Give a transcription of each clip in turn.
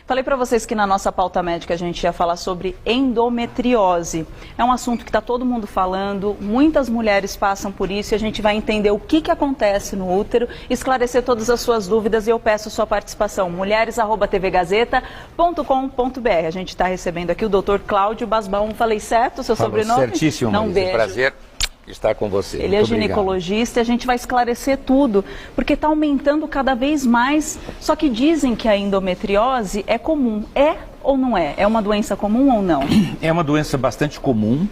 Falei para vocês que na nossa pauta médica a gente ia falar sobre endometriose. É um assunto que está todo mundo falando, muitas mulheres passam por isso e a gente vai entender o que acontece no útero, esclarecer todas as suas dúvidas e eu peço sua participação. mulheres@tvgazeta.com.br. A gente está recebendo aqui o Dr. Cláudio Basbão. Falei certo o seu sobrenome? Certíssimo, Não, Marisa. beijo. Prazer estar com você. Ele é ginecologista e a gente vai esclarecer tudo, porque está aumentando cada vez mais. Só que dizem que a endometriose é comum. É ou não é? É uma doença comum ou não? É uma doença bastante comum,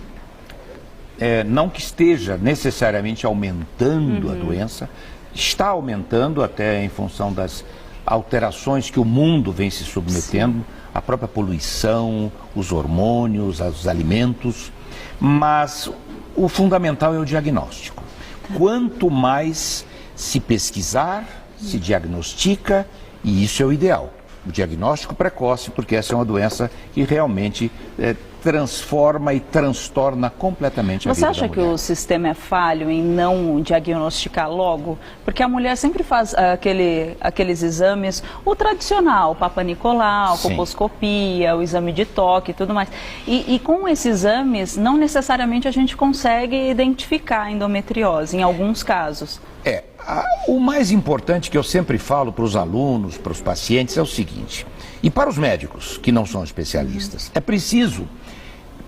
não que esteja necessariamente aumentando a doença, está aumentando até em função das alterações que o mundo vem se submetendo, sim, a própria poluição, os hormônios, os alimentos, mas o fundamental é o diagnóstico. Quanto mais se pesquisar, se diagnostica, e isso é o ideal. O diagnóstico precoce, porque essa é uma doença que realmente transforma e transtorna completamente a vida da mulher. Você acha que o sistema é falho em não diagnosticar logo? Porque a mulher sempre faz aqueles exames, o tradicional, o Papa Nicolau, a colposcopia, o exame de toque e tudo mais. E com esses exames, não necessariamente a gente consegue identificar a endometriose, em alguns casos. O mais importante que eu sempre falo para os alunos, para os pacientes, é o seguinte, e para os médicos que não são especialistas, é preciso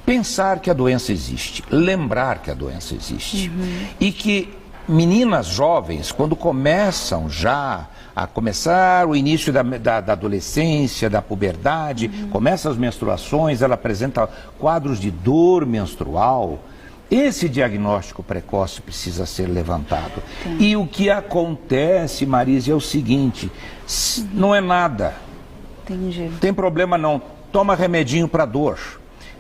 pensar que a doença existe, lembrar que a doença existe, e que meninas jovens, quando começam já a começar o início da adolescência, da puberdade, começam as menstruações, ela apresenta quadros de dor menstrual. Esse diagnóstico precoce precisa ser levantado. E o que acontece, Marisa, é o seguinte, não é nada. Entendi. Tem problema não, toma remedinho para dor.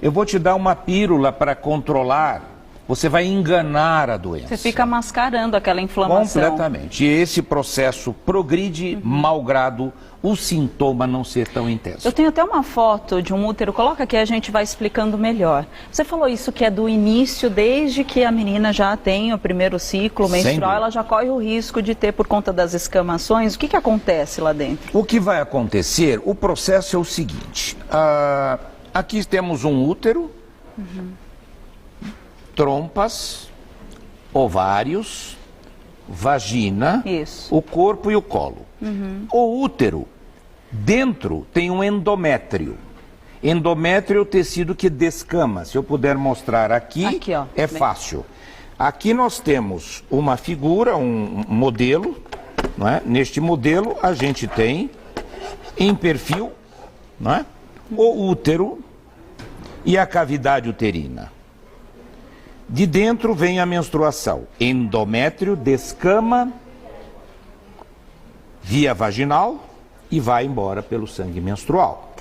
Eu vou te dar uma pílula para controlar, você vai enganar a doença. Você fica mascarando aquela inflamação. Completamente. E esse processo progride malgrado o sintoma não ser tão intenso. Eu tenho até uma foto de um útero, coloca aqui, a gente vai explicando melhor. Você falou isso que é do início, desde que a menina já tem o primeiro ciclo menstrual, ela já corre o risco de ter por conta das escamações. O que acontece lá dentro? O que vai acontecer, o processo é o seguinte, aqui temos um útero, trompas, ovários, vagina, o corpo e o colo. O útero, dentro tem um endométrio. Endométrio é o tecido que descama. Se eu puder mostrar aqui ó, é fácil. Aqui nós temos uma figura, um modelo, não é? Neste modelo a gente tem em perfil, não é? O útero e a cavidade uterina. De dentro vem a menstruação. Endométrio descama via vaginal e vai embora pelo sangue menstrual.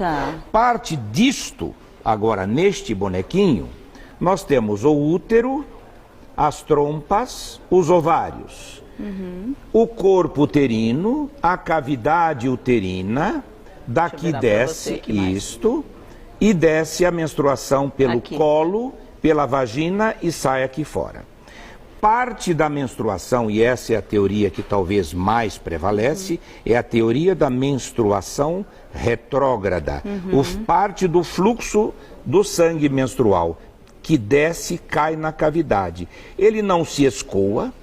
Parte disto, agora neste bonequinho, nós temos o útero, as trompas, os ovários, o corpo uterino, a cavidade uterina, daqui desce isto e desce a menstruação pelo colo, pela vagina e sai aqui fora. Parte da menstruação, e essa é a teoria que talvez mais prevalece, é a teoria da menstruação retrógrada. Parte do fluxo do sangue menstrual, que desce e cai na cavidade. Ele não se escoa,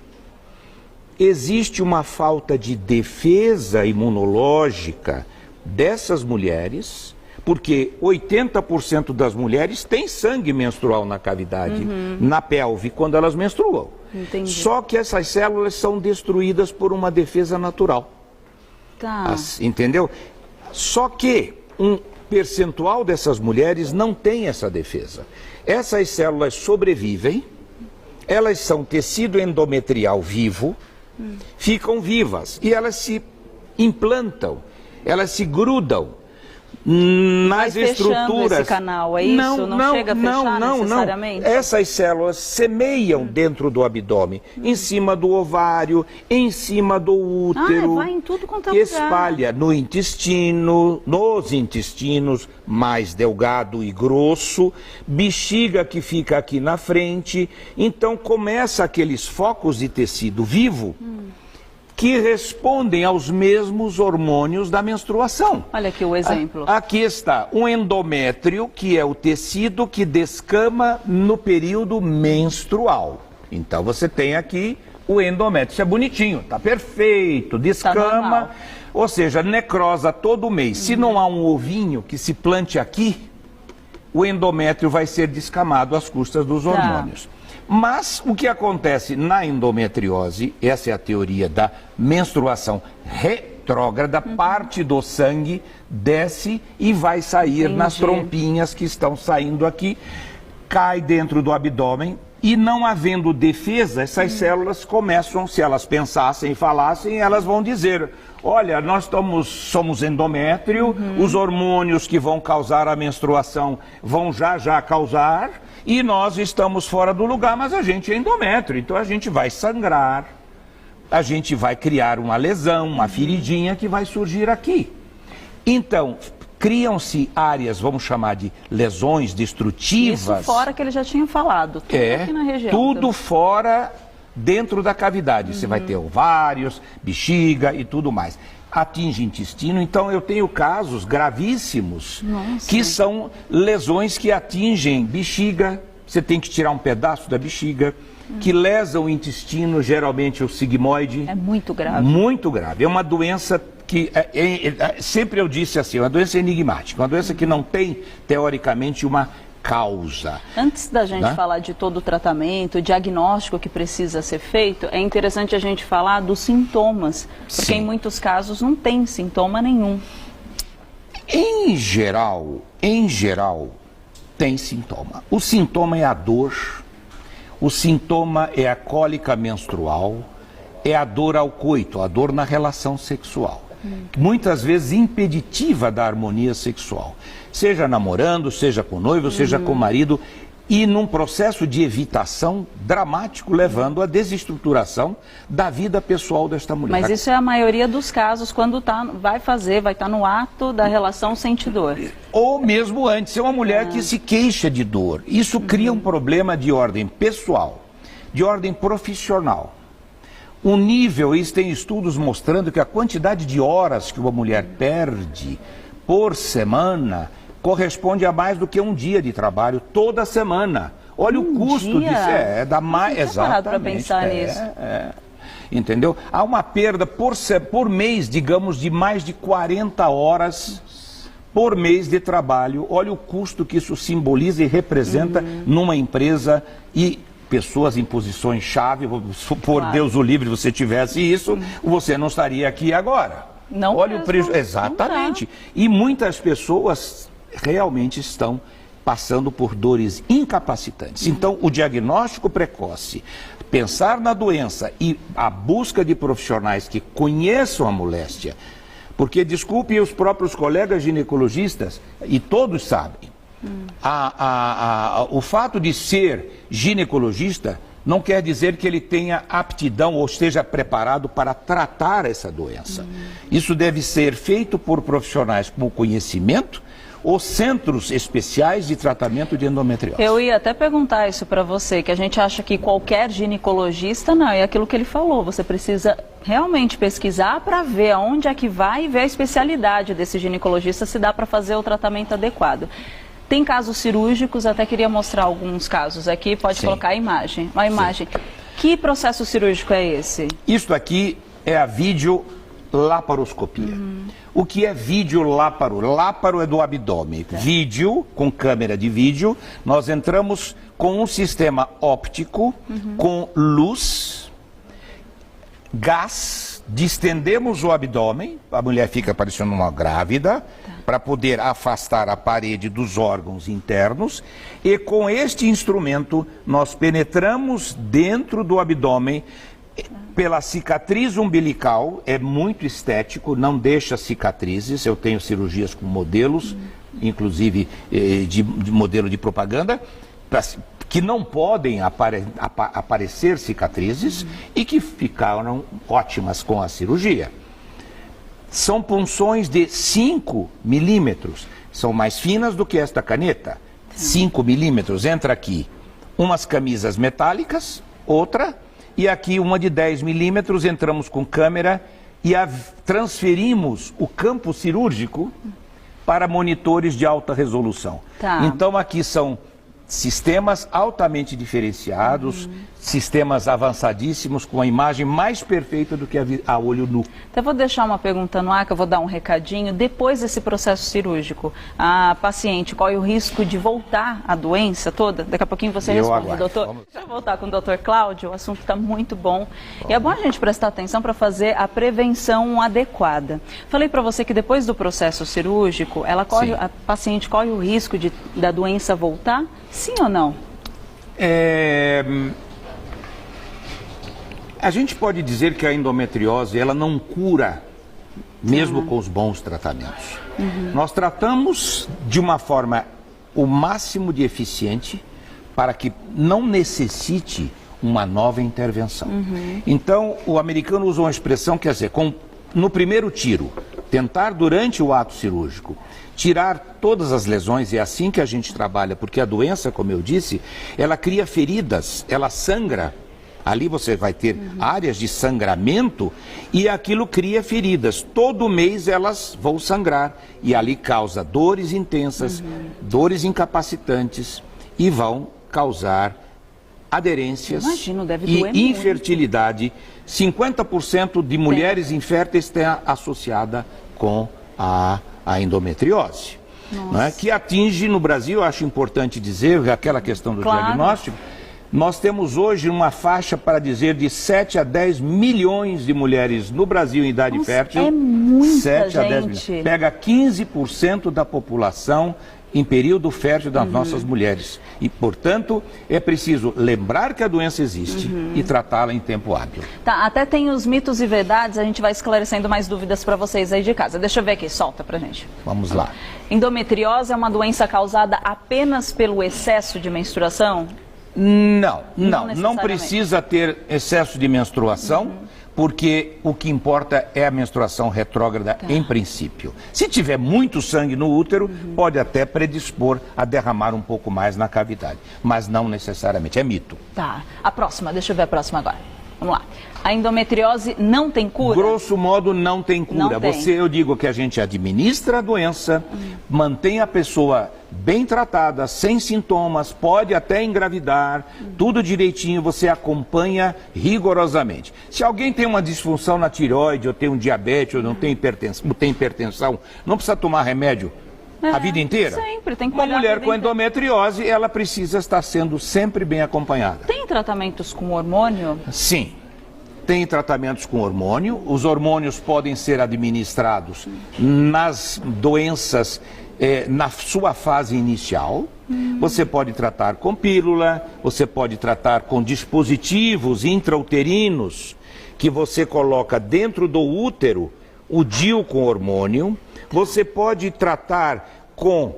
existe uma falta de defesa imunológica dessas mulheres, porque 80% das mulheres têm sangue menstrual na cavidade, na pelve, quando elas menstruam. Só que essas células são destruídas por uma defesa natural. Entendeu? Só que um percentual dessas mulheres não tem essa defesa. Essas células sobrevivem, elas são tecido endometrial vivo, ficam vivas e elas se implantam, elas se grudam nas estruturas. Esse canal, é isso? Não chega a fechar necessariamente? Essas células semeiam dentro do abdômen, em cima do ovário, em cima do útero, vai em tudo quanto é lugar. Espalha no intestino, nos intestinos, mais delgado e grosso, bexiga que fica aqui na frente. Então começa aqueles focos de tecido vivo que respondem aos mesmos hormônios da menstruação. Olha aqui o exemplo. Aqui está um endométrio, que é o tecido que descama no período menstrual. Então você tem aqui o endométrio. Isso é bonitinho, tá perfeito, descama, ou seja, necrosa todo mês. Se não há um ovinho que se plante aqui, o endométrio vai ser descamado às custas dos hormônios. Mas o que acontece na endometriose, essa é a teoria da menstruação retrógrada, parte do sangue desce e vai sair nas trompinhas que estão saindo aqui, cai dentro do abdômen e, não havendo defesa, essas células começam, se elas pensassem e falassem, elas vão dizer: olha, nós somos endométrio, os hormônios que vão causar a menstruação vão já causar, e nós estamos fora do lugar, mas a gente é endométrio, então a gente vai sangrar, a gente vai criar uma lesão, uma feridinha que vai surgir aqui. Então, criam-se áreas, vamos chamar de lesões destrutivas. Isso fora que ele já tinha falado, tudo aqui na região. Tudo também. Fora, dentro da cavidade. Você vai ter ovários, bexiga e tudo mais. Atinge intestino, então eu tenho casos gravíssimos que são lesões que atingem bexiga, você tem que tirar um pedaço da bexiga, que lesam o intestino, geralmente o sigmoide. É muito grave. Muito grave. É uma doença que, sempre eu disse assim, uma doença enigmática, uma doença que não tem, teoricamente, uma causa. Antes da gente falar de todo o tratamento, o diagnóstico que precisa ser feito, é interessante a gente falar dos sintomas, porque em muitos casos não tem sintoma nenhum. Em geral, tem sintoma. O sintoma é a dor, o sintoma é a cólica menstrual, é a dor ao coito, a dor na relação sexual. Muitas vezes impeditiva da harmonia sexual. Seja namorando, seja com noivo, seja com marido, e num processo de evitação dramático, levando à desestruturação da vida pessoal desta mulher. Mas isso é a maioria dos casos, quando vai estar no ato da relação, sente dor. Ou mesmo antes, é uma mulher que se queixa de dor. Isso cria um problema de ordem pessoal, de ordem profissional. Um nível, isso tem estudos mostrando que a quantidade de horas que uma mulher perde por semana corresponde a mais do que um dia de trabalho toda semana. Olha o custo disso. Dá mais. Exatamente. Para pensar nisso. Entendeu? Há uma perda por mês, digamos, de mais de 40 horas por mês de trabalho. Olha o custo que isso simboliza e representa numa empresa e pessoas em posições-chave. Por Deus o livre, você tivesse isso, você não estaria aqui agora. Não. Olha o prejuízo. Exatamente. E muitas pessoas realmente estão passando por dores incapacitantes. Então, o diagnóstico precoce, pensar na doença e a busca de profissionais que conheçam a moléstia, porque, desculpe os próprios colegas ginecologistas, e todos sabem, o fato de ser ginecologista não quer dizer que ele tenha aptidão ou esteja preparado para tratar essa doença. Isso deve ser feito por profissionais com conhecimento ou centros especiais de tratamento de endometriose. Eu ia até perguntar isso para você, que a gente acha que qualquer ginecologista, não, é aquilo que ele falou, você precisa realmente pesquisar para ver aonde é que vai e ver a especialidade desse ginecologista, se dá para fazer o tratamento adequado. Tem casos cirúrgicos, até queria mostrar alguns casos aqui, pode colocar a imagem. Uma imagem. Que processo cirúrgico é esse? Isto aqui é a videolaparoscopia. O que é videolaparo? Láparo é do abdômen. Vídeo, com câmera de vídeo, nós entramos com um sistema óptico, com luz, gás, distendemos o abdômen, a mulher fica parecendo uma grávida, para poder afastar a parede dos órgãos internos, e com este instrumento nós penetramos dentro do abdômen pela cicatriz umbilical, é muito estético, não deixa cicatrizes. Eu tenho cirurgias com modelos, inclusive de modelo de propaganda, que não podem aparecer cicatrizes e que ficaram ótimas com a cirurgia. São punções de 5 milímetros, são mais finas do que esta caneta. 5 milímetros, entra aqui umas camisas metálicas, outra, e aqui uma de 10 milímetros, entramos com câmera e transferimos o campo cirúrgico para monitores de alta resolução. Tá. Então aqui são sistemas altamente diferenciados, sistemas avançadíssimos, com a imagem mais perfeita do que a olho nu. Então, vou deixar uma pergunta no ar, que eu vou dar um recadinho. Depois desse processo cirúrgico, a paciente corre o risco de voltar a doença toda? Daqui a pouquinho você responde, doutor. Deixa eu voltar com o doutor Cláudio, o assunto está muito bom. E é bom a gente prestar atenção para fazer a prevenção adequada. Falei para você que depois do processo cirúrgico, a paciente corre o risco da doença voltar? Sim ou não? A gente pode dizer que a endometriose, ela não cura, mesmo com os bons tratamentos. Nós tratamos de uma forma o máximo de eficiente para que não necessite uma nova intervenção. Então, o americano usa uma expressão, quer dizer, no primeiro tiro, tentar durante o ato cirúrgico tirar todas as lesões, é assim que a gente trabalha, porque a doença, como eu disse, ela cria feridas, ela sangra. Ali você vai ter áreas de sangramento e aquilo cria feridas. Todo mês elas vão sangrar e ali causa dores intensas, dores incapacitantes e vão causar aderências e infertilidade. 50% de mulheres inférteis têm associada com a endometriose, não é? Que atinge no Brasil, eu acho importante dizer, aquela questão do diagnóstico, nós temos hoje uma faixa para dizer de 7 a 10 milhões de mulheres no Brasil em idade fértil. É muita 7 a 10 milhões. Pega 15% da população em período fértil das nossas mulheres. E, portanto, é preciso lembrar que a doença existe e tratá-la em tempo hábil. Tá, até tem os mitos e verdades, a gente vai esclarecendo mais dúvidas para vocês aí de casa. Deixa eu ver aqui, solta pra gente. Vamos lá. Endometriose é uma doença causada apenas pelo excesso de menstruação? Não precisa ter excesso de menstruação, porque o que importa é a menstruação retrógrada em princípio. Se tiver muito sangue no útero, pode até predispor a derramar um pouco mais na cavidade, mas não necessariamente, é mito. Tá, a próxima, deixa eu ver a próxima agora. Vamos lá. A endometriose não tem cura? Grosso modo, não tem cura. Eu digo que a gente administra a doença, mantém a pessoa bem tratada, sem sintomas, pode até engravidar, tudo direitinho, você acompanha rigorosamente. Se alguém tem uma disfunção na tireoide, ou tem um diabetes, ou não tem hipertensão, não precisa tomar remédio a vida inteira? Sempre, tem que Uma mulher com endometriose, ela precisa estar sendo sempre bem acompanhada. Tem tratamentos com hormônio? Sim. Tem tratamentos com hormônio. Os hormônios podem ser administrados nas doenças, na sua fase inicial. Você pode tratar com pílula, você pode tratar com dispositivos intrauterinos que você coloca dentro do útero, o DIU com hormônio. Você pode tratar com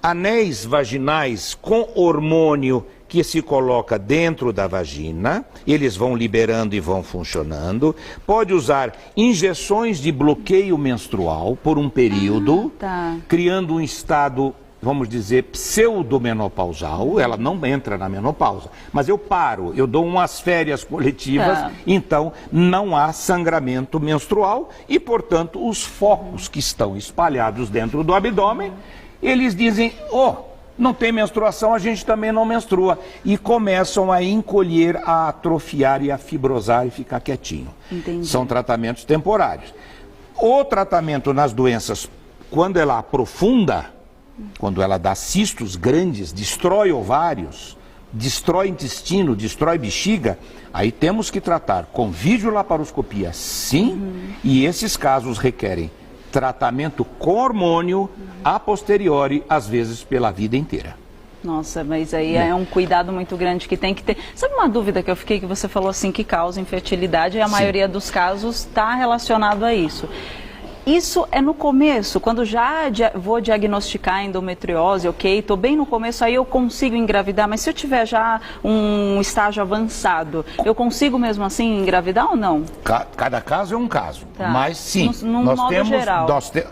anéis vaginais com hormônio que se coloca dentro da vagina, eles vão liberando e vão funcionando. Pode usar injeções de bloqueio menstrual por um período, criando um estado, vamos dizer, pseudomenopausal. Ela não entra na menopausa, mas eu dou umas férias coletivas, então não há sangramento menstrual e, portanto, os focos que estão espalhados dentro do abdômen, eles dizem, não tem menstruação, a gente também não menstrua. E começam a encolher, a atrofiar e a fibrosar e ficar quietinho. Entendi. São tratamentos temporários. O tratamento nas doenças, quando ela aprofunda, quando ela dá cistos grandes, destrói ovários, destrói intestino, destrói bexiga, aí temos que tratar com videolaparoscopia, sim, e esses casos requerem tratamento com hormônio a posteriori, às vezes pela vida inteira. Nossa, mas aí é um cuidado muito grande que tem que ter. Sabe uma dúvida que eu fiquei, que você falou assim, que causa infertilidade, e a maioria dos casos está relacionado a isso. Isso é no começo, quando já vou diagnosticar endometriose, ok, estou bem no começo, aí eu consigo engravidar, mas se eu tiver já um estágio avançado, eu consigo mesmo assim engravidar ou não? Cada caso é um caso, mas sim, nós temos, geral.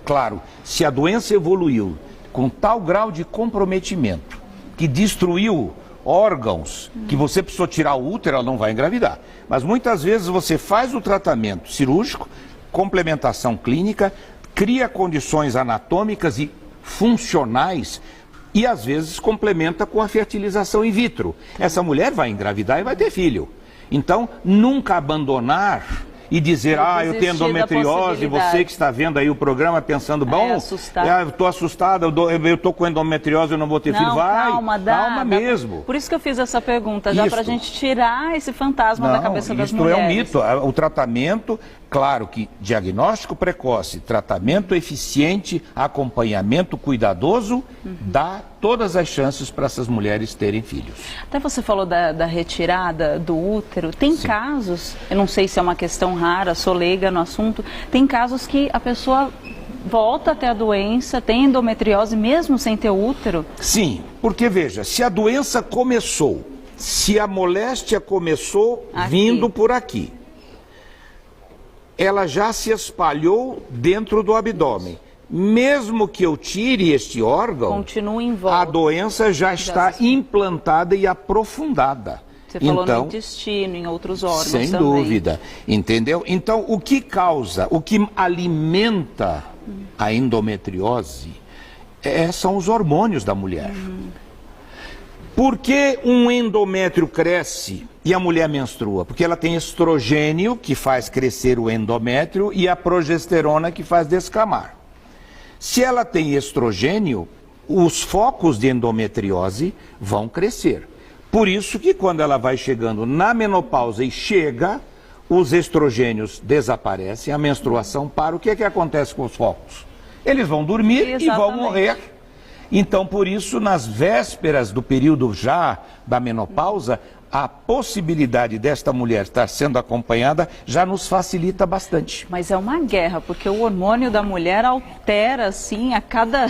Claro, se a doença evoluiu com tal grau de comprometimento, que destruiu órgãos que você precisou tirar o útero, ela não vai engravidar. Mas muitas vezes você faz o tratamento cirúrgico, complementação clínica, cria condições anatômicas e funcionais e às vezes complementa com a fertilização in vitro. Essa mulher vai engravidar e vai ter filho. Então, nunca abandonar e dizer, eu tenho endometriose, você que está vendo aí o programa pensando, bom, eu estou assustada, eu estou com endometriose, eu não vou ter filho. Vai, calma mesmo. Por isso que eu fiz essa pergunta, já para a gente tirar esse fantasma da cabeça das mulheres. Isto é um mito. O tratamento, claro que diagnóstico precoce, tratamento eficiente, acompanhamento cuidadoso, dá todas as chances para essas mulheres terem filhos. Até você falou da retirada do útero. Tem casos, eu não sei se é uma questão rara, sou leiga no assunto, tem casos que a pessoa volta até a doença, tem endometriose mesmo sem ter útero? Sim, porque veja, se a doença começou, se a moléstia começou vindo por aqui, ela já se espalhou dentro do abdômen. Mesmo que eu tire este órgão, continua em volta. A doença já está implantada e aprofundada. Você falou no intestino, em outros órgãos sem também. dúvida, entendeu? Então, o que causa, o que alimenta a endometriose são os hormônios da mulher. Por que um endométrio cresce e a mulher menstrua? Porque ela tem estrogênio, que faz crescer o endométrio, e a progesterona, que faz descamar. Se ela tem estrogênio, os focos de endometriose vão crescer. Por isso que quando ela vai chegando na menopausa e chega, os estrogênios desaparecem, a menstruação para. O que é que acontece com os focos? Eles vão dormir e vão morrer. Então, por isso, nas vésperas do período já da menopausa, a possibilidade desta mulher estar sendo acompanhada já nos facilita bastante. Mas é uma guerra, porque o hormônio da mulher altera, assim, a cada,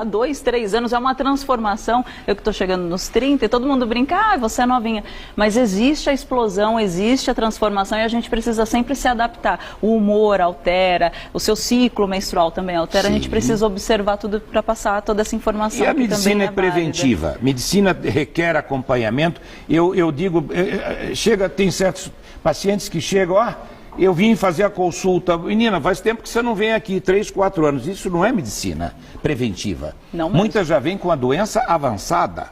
2, 3 anos, é uma transformação. Eu que estou chegando nos 30 e todo mundo brinca, você é novinha. Mas existe a explosão, existe a transformação e a gente precisa sempre se adaptar. O humor altera, o seu ciclo menstrual também altera. Sim. A gente precisa observar tudo para passar toda essa informação. E a medicina é preventiva. Medicina requer acompanhamento. Eu digo, tem certos pacientes que chegam, eu vim fazer a consulta, menina, faz tempo que você não vem aqui, 3, 4 anos, isso não é medicina preventiva. Não. Muitas já vêm com a doença avançada,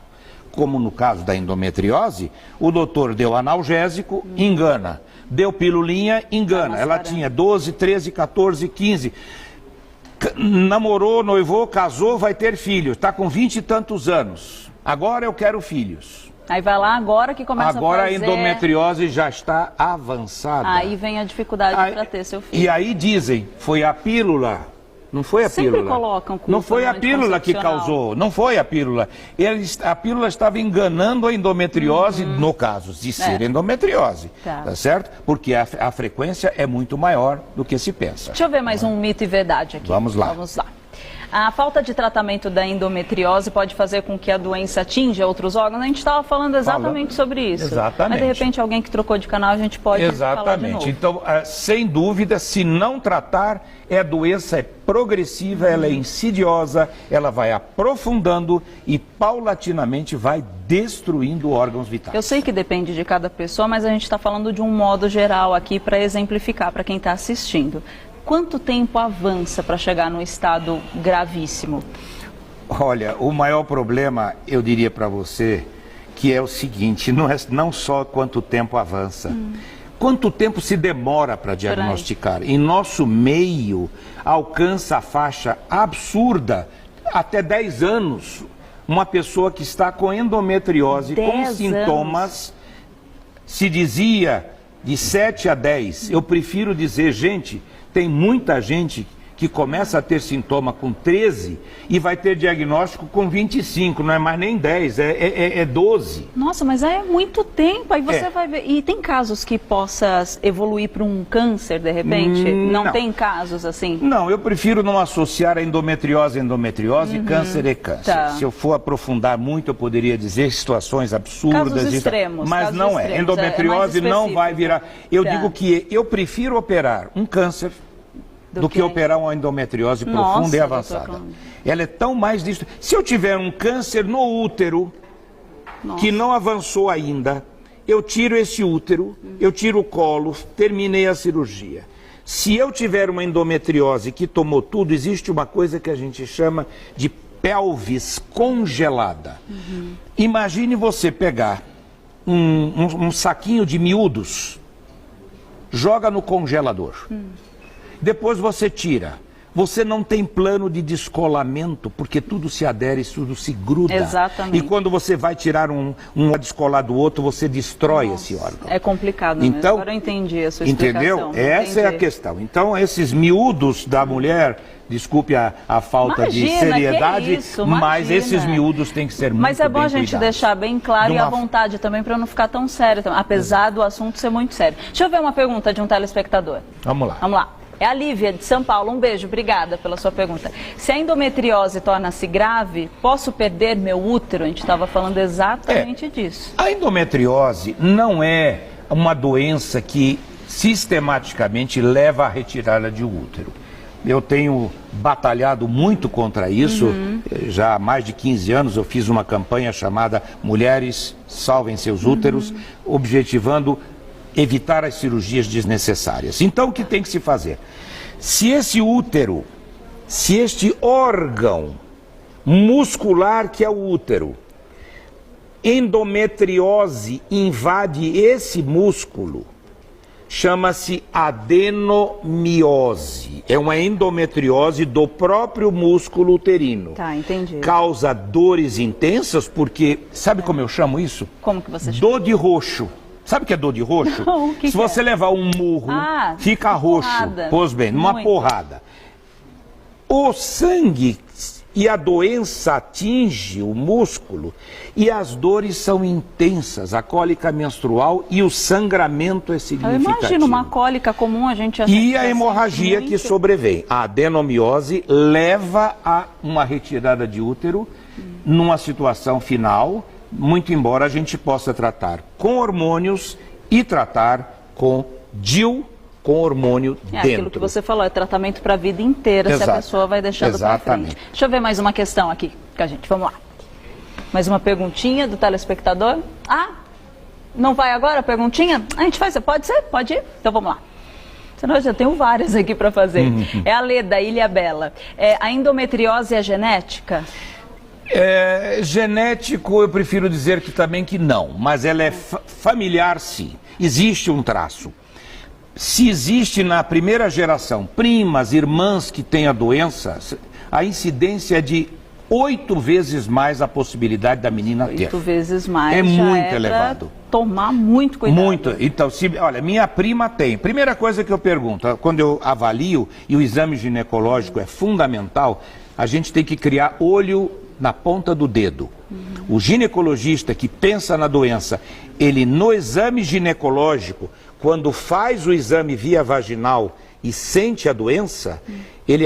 como no caso da endometriose, o doutor deu analgésico, engana, deu pilulinha, engana, ela tinha 12, 13, 14, 15, namorou, noivou, casou, vai ter filho, está com 20 e tantos anos, agora eu quero filhos. Aí vai lá agora que começa a fazer... Agora a endometriose já está avançada. Aí vem a dificuldade para ter seu filho. E aí dizem, foi a pílula. Não foi a pílula. Sempre colocam culpa. Não foi a pílula que causou, não foi a pílula. A pílula estava enganando a endometriose, no caso de ser endometriose. Tá certo? Porque a frequência é muito maior do que se pensa. Deixa eu ver mais um mito e verdade aqui. Vamos lá. Vamos lá. A falta de tratamento da endometriose pode fazer com que a doença atinja outros órgãos? A gente estava falando exatamente sobre isso. Exatamente. Mas de repente alguém que trocou de canal, a gente pode falar de novo. Então, sem dúvida, se não tratar, a doença é progressiva, ela é insidiosa, ela vai aprofundando e paulatinamente vai destruindo órgãos vitais. Eu sei que depende de cada pessoa, mas a gente está falando de um modo geral aqui para exemplificar para quem está assistindo. Quanto tempo avança para chegar num estado gravíssimo? Olha, o maior problema, eu diria para você, que é o seguinte, não só quanto tempo avança, quanto tempo se demora para diagnosticar. Em nosso meio, alcança a faixa absurda, até 10 anos, uma pessoa que está com endometriose, com sintomas, se dizia de 7 a 10, eu prefiro dizer, gente... Tem muita gente que começa a ter sintoma com 13 e vai ter diagnóstico com 25, não é mais nem 10, é 12. Nossa, mas é muito tempo, aí você vai ver. E tem casos que possa evoluir para um câncer, de repente? Não tem casos assim? Não, eu prefiro não associar a endometriose, câncer é câncer. Tá. Se eu for aprofundar muito, eu poderia dizer situações absurdas. Casos extremos. Mas casos não extremos, endometriose não vai virar. Eu digo que eu prefiro operar um câncer do que operar uma endometriose profunda e avançada. Ela é tão mais disso. Se eu tiver um câncer no útero, que não avançou ainda, eu tiro esse útero, eu tiro o colo, terminei a cirurgia. Se eu tiver uma endometriose que tomou tudo, existe uma coisa que a gente chama de pelvis congelada. Imagine você pegar um saquinho de miúdos, joga no congelador. Depois você tira. Você não tem plano de descolamento, porque tudo se adere, tudo se gruda. Exatamente. E quando você vai tirar um descolar do outro, você destrói esse órgão. É complicado mesmo. Agora eu entendi a sua explicação. Entendeu? Essa é a questão. Então, esses miúdos da mulher, desculpe a falta de seriedade, mas esses miúdos têm que ser muito bem cuidados. Mas é bom a gente deixar bem claro e à vontade também, para não ficar tão sério, apesar do assunto ser muito sério. Deixa eu ver uma pergunta de um telespectador. Vamos lá. Vamos lá. É a Lívia, de São Paulo. Um beijo, obrigada pela sua pergunta. Se a endometriose torna-se grave, posso perder meu útero? A gente estava falando exatamente disso. A endometriose não é uma doença que sistematicamente leva à retirada de útero. Eu tenho batalhado muito contra isso. Já há mais de 15 anos eu fiz uma campanha chamada Mulheres Salvem Seus Úteros, objetivando evitar as cirurgias desnecessárias. Então, o que tem que se fazer? Se esse útero, se este órgão muscular que é o útero, endometriose invade esse músculo, chama-se adenomiose. É uma endometriose do próprio músculo uterino. Tá, entendi. Causa dores intensas porque, sabe como eu chamo isso? Como que você chama? Dor de roxo. Sabe o que é dor de roxo? Não, Se você levar um murro, fica roxo. Porrada. Pois bem, numa porrada. O sangue e a doença atinge o músculo e as dores são intensas, a cólica menstrual e o sangramento é significativo. Eu imagino uma cólica comum, a gente... E a hemorragia que sobrevém. A adenomiose leva a uma retirada de útero numa situação final, muito embora a gente possa tratar com hormônios e tratar com DIU, com hormônio dentro. Aquilo que você falou, é tratamento para a vida inteira, se a pessoa vai deixando para frente. Deixa eu ver mais uma questão aqui com a gente, vamos lá. Mais uma perguntinha do telespectador. Não vai agora a perguntinha? A gente faz, pode ser? Pode ir? Então vamos lá. Senão eu já tenho várias aqui para fazer. É a Leda, Ilha Bela. A endometriose é genética? Genético, eu prefiro dizer que também que não, mas ela é familiar, sim. Existe um traço. Se existe na primeira geração primas, irmãs que têm a doença, a incidência é de 8 vezes mais a possibilidade da menina ter. 8 vezes mais. É muito elevado. Tomar muito cuidado. Muito. Então, olha, minha prima tem. Primeira coisa que eu pergunto, quando eu avalio, e o exame ginecológico é fundamental, a gente tem que criar olho na ponta do dedo. O ginecologista que pensa na doença, ele no exame ginecológico, quando faz o exame via vaginal e sente a doença,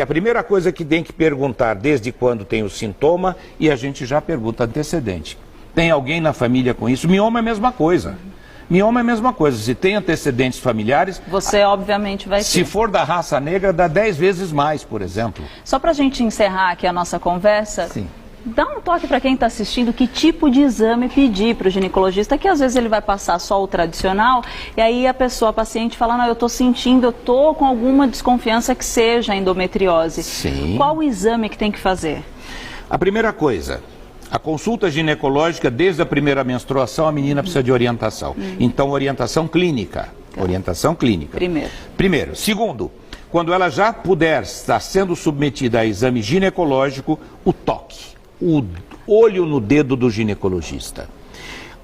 a primeira coisa que tem que perguntar desde quando tem o sintoma, e a gente já pergunta antecedente. Tem alguém na família com isso? Mioma é a mesma coisa. Mioma é a mesma coisa. Se tem antecedentes familiares... Você obviamente vai ter. Se for da raça negra, dá 10 vezes mais, por exemplo. Só para a gente encerrar aqui a nossa conversa... Sim. Dá um toque para quem está assistindo que tipo de exame pedir para o ginecologista, que às vezes ele vai passar só o tradicional e aí a paciente fala, não, eu estou sentindo, eu estou com alguma desconfiança que seja endometriose. Sim. Qual o exame que tem que fazer? A primeira coisa, a consulta ginecológica, desde a primeira menstruação, a menina precisa de orientação. Então, orientação clínica. Tá. Orientação clínica. Primeiro. Segundo, quando ela já puder estar sendo submetida a exame ginecológico, o toque. O olho no dedo do ginecologista.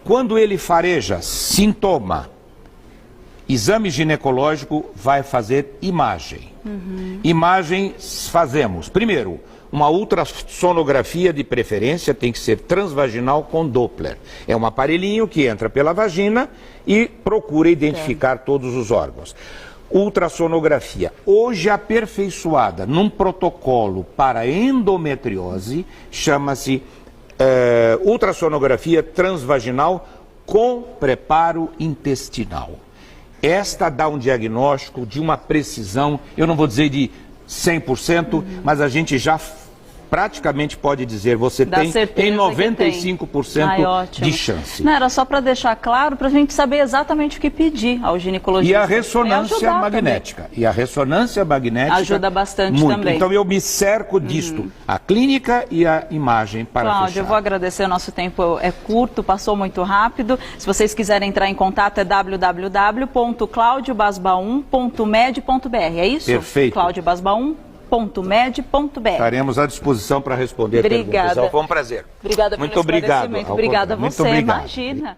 Quando ele fareja sintoma, exame ginecológico vai fazer imagem. Imagem fazemos, primeiro, uma ultrassonografia de preferência, tem que ser transvaginal com Doppler. É um aparelhinho que entra pela vagina e procura identificar todos os órgãos. Ultrassonografia, hoje aperfeiçoada num protocolo para endometriose, chama-se ultrassonografia transvaginal com preparo intestinal. Esta dá um diagnóstico de uma precisão, eu não vou dizer de 100%, mas a gente já praticamente pode dizer, você Dá tem certeza em 95% de chance. Não, era só para deixar claro, para a gente saber exatamente o que pedir ao ginecologista. E a ressonância magnética. Também. E a ressonância magnética ajuda bastante muito. também. Então eu me cerco disto, a clínica e a imagem para Cláudio, fechar. eu vou agradecer, o nosso tempo é curto, passou muito rápido. Se vocês quiserem entrar em contato é www.claudiobasbaum.med.br, é isso? Perfeito. claudiobasbaum.med.br. Estaremos à disposição para responder perguntas. Foi um prazer. Obrigada muito pelo obrigado. Obrigada a você, muito obrigado. imagina.